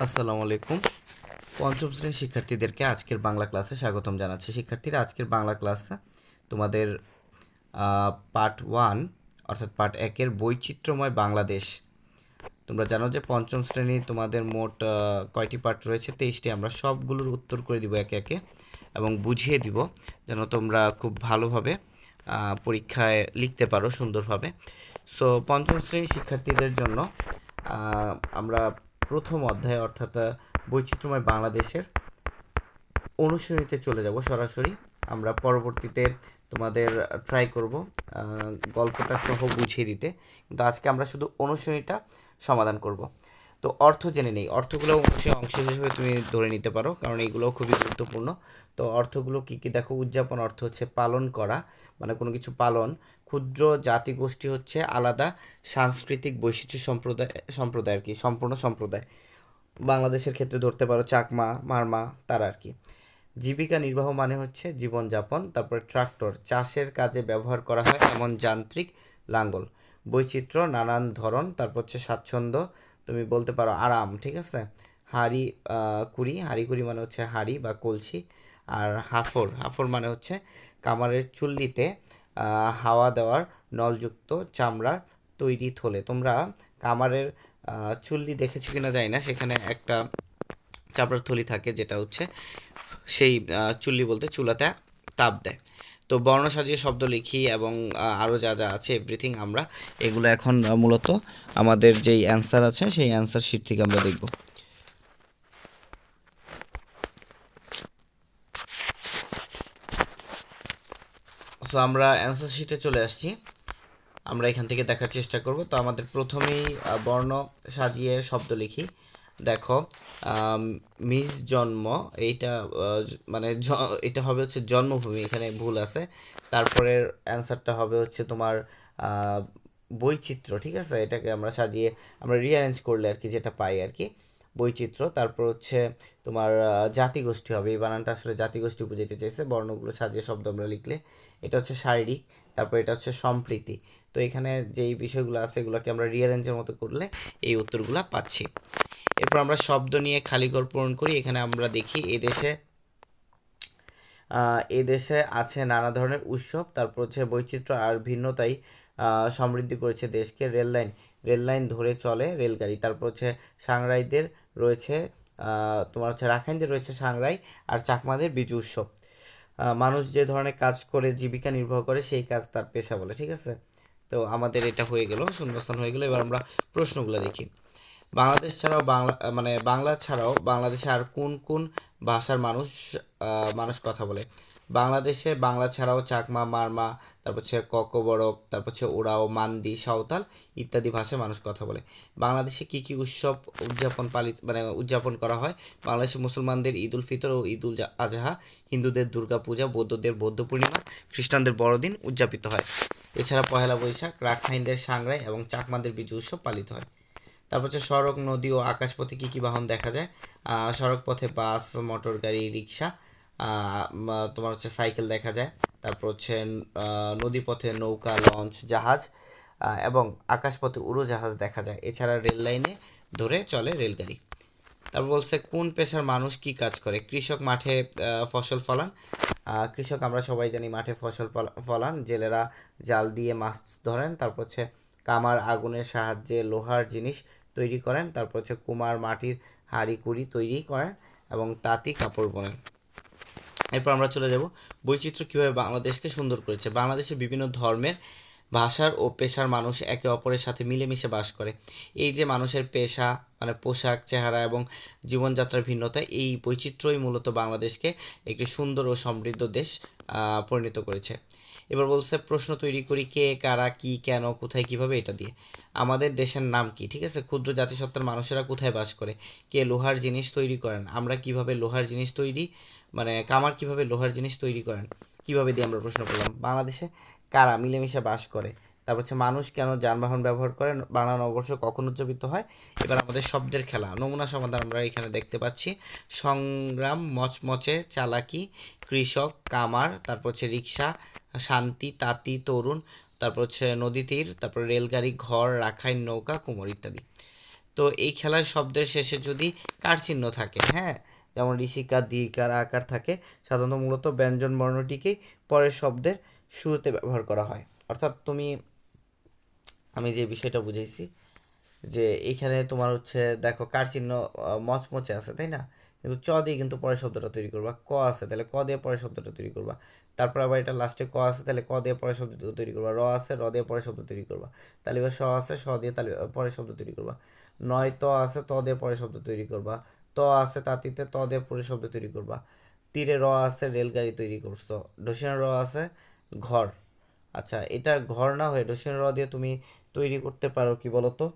আসসালামু আলাইকুম। পঞ্চম শ্রেণীর শিক্ষার্থীদেরকে আজকের বাংলা ক্লাসে স্বাগতম জানাচ্ছি। শিক্ষার্থীরা, আজকের বাংলা ক্লাসে তোমাদের পার্ট ওয়ান অর্থাৎ পার্ট একের বৈচিত্র্যময় বাংলাদেশ। তোমরা জানো যে পঞ্চম শ্রেণী তোমাদের মোট কয়টি পার্ট রয়েছে? 23টি। আমরা সবগুলোর উত্তর করে দিব একে একে এবং বুঝিয়ে দিব যেন তোমরা খুব ভালোভাবে পরীক্ষায় লিখতে পারো সুন্দরভাবে। সো পঞ্চম শ্রেণীর শিক্ষার্থীদের জন্য আমরা প্রথম অধ্যায় অর্থাৎ বৈচিত্র্যময় বাংলাদেশের অনুশীলনীতে চলে যাব সরাসরি। আমরা পরবর্তীতে তোমাদের ট্রাই করব গল্পটা সহ বুঝিয়ে দিতে, কিন্তু আজকে আমরা শুধু অনুশীলনীটা সমাধান করব। তো অর্থ জেনে নেই। অর্থগুলো অবশ্যই অংশ হিসেবে তুমি ধরে নিতে পারো, কারণ এইগুলোও খুবই গুরুত্বপূর্ণ। তো অর্থগুলো কী কী দেখো। উদযাপন অর্থ হচ্ছে পালন করা, মানে কোনো কিছু পালন। ক্ষুদ্র জাতিগোষ্ঠী হচ্ছে আলাদা সাংস্কৃতিক বৈশিষ্ট্য সম্প্রদায় আর কি, সম্পূর্ণ সম্প্রদায়। বাংলাদেশের ক্ষেত্রে ধরতে পারো চাকমা, মারমা, তারা আর কি। জীবিকা নির্বাহ মানে হচ্ছে জীবনযাপন। তারপরে ট্রাক্টর, চাষের কাজে ব্যবহার করা হয় এমন যান্ত্রিক লাঙ্গল। বৈচিত্র্য, নানান ধরন। তারপর হচ্ছে স্বাচ্ছন্দ্য, তুমি বলতে পারো আরাম, ঠিক আছে। হাঁড়ি কুড়ি, হাঁড়ি কুড়ি মানে হচ্ছে হাঁড়ি বা কলসি। আর হাফর, হাফর মানে হচ্ছে কামারের চুল্লিতে হাওয়া দেওয়ার নলযুক্ত চামড়ার তৈরি থলে। তোমরা কামারের চুল্লি দেখেছো কিনা জানি না, সেখানে একটা চাপড়ার থলি থাকে যেটা হচ্ছে সেই চুল্লি বলতে চুলাতে তাপ দেয়। তো বর্ণ সাজিয়ে শব্দ লিখি এবং আরও যা যা আছে এভরিথিং আমরা এগুলো এখন মূলত আমাদের যেই অ্যান্সার আছে সেই অ্যান্সার শিট থেকে আমরা দেখব। সো আমরা অ্যান্সার শিটে চলে আসছি। আমরা এখান থেকে দেখার চেষ্টা করব। তো আমাদের প্রথমেই বর্ণ সাজিয়ে শব্দ লিখি। দেখো, মিস জন্ম, এইটা মানে এটা হবে হচ্ছে জন্মভূমি, এখানে ভুল আছে। তারপরের অ্যান্সারটা হবে হচ্ছে তোমার বৈচিত্র্য, ঠিক আছে। এটাকে আমরা সাজিয়ে আমরা রিঅ্যারেঞ্জ করলে আর কি যেটা পাই আর কি, বৈচিত্র্য। তারপর হচ্ছে তোমার জাতিগোষ্ঠী হবে, এই বানানটা আসলে জাতিগোষ্ঠী বুঝাইতে চাইছে। বর্ণগুলো সাজিয়ে শব্দ আমরা লিখলে এটা হচ্ছে শারীরিক। তারপর এটা হচ্ছে সম্প্রীতি। তো এখানে যেই বিষয়গুলো আছে এগুলোকে আমরা রিঅ্যারেঞ্জের মতো করলে এই উত্তরগুলো পাচ্ছি। এরপর আমরা শব্দ নিয়ে খালি ঘর পূরণ করি। এখানে আমরা দেখি এদেশে আছে নানা ধরনের উৎসব। তারপর হচ্ছে বৈচিত্র্য আর ভিন্নতাই সমৃদ্ধি করেছে দেশকে। রেললাইন, রেললাইন ধরে চলে রেলগাড়ি। তারপর হচ্ছে সাংরাইদের রয়েছে তোমার হচ্ছে রাখাইনদের রয়েছে সাংরাই, আর চাকমাদের বিজু উৎসব। মানুষ যে ধরনের কাজ করে জীবিকা নির্বাহ করে সেই কাজ তার পেশা বলে, ঠিক আছে। তো আমাদের এটা হয়ে গেল, শূন্যস্থান হয়ে গেল। এবার আমরা প্রশ্নগুলো দেখি। বাংলাদেশ ছাড়াও মানে বাংলা ছাড়াও বাংলাদেশে আর কোন কোন ভাষার মানুষ কথা বলে? বাংলাদেশে বাংলা ছাড়াও চাকমা, মারমা, তারপর হচ্ছে ককবরক, তারপর হচ্ছে ওরাও, মান্দি, সাঁওতাল ইত্যাদি ভাষায় মানুষ কথা বলে। বাংলাদেশে কি কি উৎসব উদযাপন করা হয়? বাংলাদেশে মুসলমানদের ঈদ উল ফিতর ও ঈদ উল আজহা, হিন্দুদের দুর্গা পূজা, বৌদ্ধদের বৌদ্ধ পূর্ণিমা, খ্রিস্টানদের বড়দিন উদযাপিত হয়। এছাড়া পহেলা বৈশাখ, রাখাইনদের সাংরাই এবং চাকমাদের বিজু উৎসব পালিত হয়। তারপর হচ্ছে সড়ক, নদী ও আকাশপথে কী কী বাহন দেখা যায়? সড়ক পথে বাস, মোটর গাড়ি, রিক্সা, তোমার হচ্ছে সাইকেল দেখা যায়। তারপর হচ্ছে নদী পথে নৌকা, লঞ্চ, জাহাজ এবং আকাশপথে উড়োজাহাজ দেখা যায়। এছাড়া রেল লাইনে ধরে চলে রেলগাড়ি। তারপর বলছে কোন পেশার মানুষ কি কাজ করে? কৃষক মাঠে ফসল ফলান। কৃষক আমরা সবাই জানি মাঠে ফসল ফলান। জেলেরা জাল দিয়ে মাছ ধরেন। তারপর হচ্ছে কামার আগুনের সাহায্যে লোহার জিনিস তৈরি করেন। তারপর হচ্ছে কুমার মাটির হাঁড়ি কুড়ি তৈরি করেন এবং তাঁতি কাপড় বোনেন। এরপর আমরা চলে যাব বৈচিত্র্য কীভাবে বাংলাদেশকে সুন্দর করেছে। বাংলাদেশে বিভিন্ন ধর্মের, ভাষার ও পেশার মানুষ একে অপরের সাথে মিলেমিশে বাস করে। এই যে মানুষের পেশা, মানে পোশাক, চেহারা এবং জীবনযাত্রার ভিন্নতা, এই বৈচিত্র্যই মূলত বাংলাদেশকে একটি সুন্দর ও সমৃদ্ধ দেশ পরিণত করেছে। এবার বলছে প্রশ্ন তৈরি করি, কে, কারা, কি, কেন, কোথায়, কিভাবে, এটা দিয়ে। আমাদের দেশের নাম কি? ঠিক আছে। ক্ষুদ্র জাতিসত্তার মানুষেরা কোথায় বাস করে? কে লোহার জিনিস তৈরি করেন? আমরা কিভাবে লোহার জিনিস তৈরি, মানে কামার কিভাবে লোহার জিনিস তৈরি করেন, কিভাবে দিয়ে আমরা প্রশ্ন করলাম। বাংলাদেশে কারা মিলেমিশে বাস করে? তারপর হচ্ছে মানুষ কেন যানবাহন ব্যবহার করে? বাংলা নববর্ষ কখন উদযাপিত হয়? এবার আমাদের শব্দের খেলা, নমুনা সমাধান আমরা এখানে দেখতে পাচ্ছি। সংগ্রাম, মচমচে, চালাকি, কৃষক, কামার, তারপর হচ্ছে রিক্সা, শান্তি, তাঁতি, তরুণ, তারপর হচ্ছে নদী তীর, তারপর রেলগাড়ি, ঘর, রাখাইন নৌকা, কুমোর ইত্যাদি। তো এই খেলায় শব্দের শেষে যদি কার চিহ্ন থাকে, হ্যাঁ, যেমন ঋষিকার, দীর্ঘিকার, আকার থাকে, সাধারণত মূলত ব্যঞ্জন বর্ণটিকেই পরের শব্দের শুরুতে ব্যবহার করা হয়। অর্থাৎ আমি যে বিষয়টা বুঝাইছি যে এইখানে তোমার হচ্ছে দেখো কার চিহ্ন মচমচে আছে, তাই না? কিন্তু চ দিয়ে কিন্তু পরের শব্দটা তৈরি করবা, ক আছে তাহলে ক দিয়ে পরের শব্দটা তৈরি করবা, তারপর আবার এটা লাস্টে ক আছে তাহলে ক দিয়ে পরের শব্দটা তৈরি করবা, র আছে র দিয়ে পরের শব্দ তৈরি করবা, তাহলে এবার স আছে স দিয়ে তাহলে পরের শব্দ তৈরি করবা, নয় ত আছে ত দিয়ে পরের শব্দ তৈরি করবা, ত আছে তাঁতিতে ত দিয়ে পরের শব্দ তৈরি করবা, তীরে র আছে রেলগাড়ি তৈরি করছো, ডসিনা র আছে ঘর। আচ্ছা, এটা ঘর না হয়ে ডসিনা র দিয়ে তুমি তৈরি করতে পারো কি বলো তো?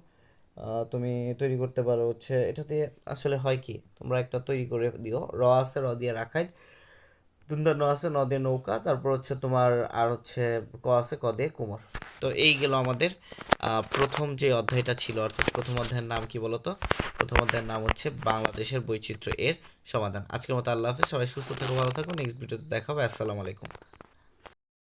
তুমি তৈরি করতে পারো হচ্ছে এটা দিয়ে আসলে হয় কি, তোমরা একটা তৈরি করে দিও, র আছে র দিয়ে রাখাই, দুন্দা ন আছে ন দিয়ে নৌকা, তারপর হচ্ছে তোমার আর হচ্ছে ক আছে ক দিয়ে কুমোর। তো এই গেল আমাদের প্রথম যে অধ্যায়টা ছিল, অর্থাৎ প্রথম অধ্যায়ের নাম কি বলতো? প্রথম অধ্যায়ের নাম হচ্ছে বাংলাদেশের বৈচিত্র্য এর সমাধান। আজকের মতো আল্লাহ হাফেজ, সবাই সুস্থ থাকো, ভালো থাকো, নেক্সট ভিডিওতে দেখা হবে। আসসালামু আলাইকুম।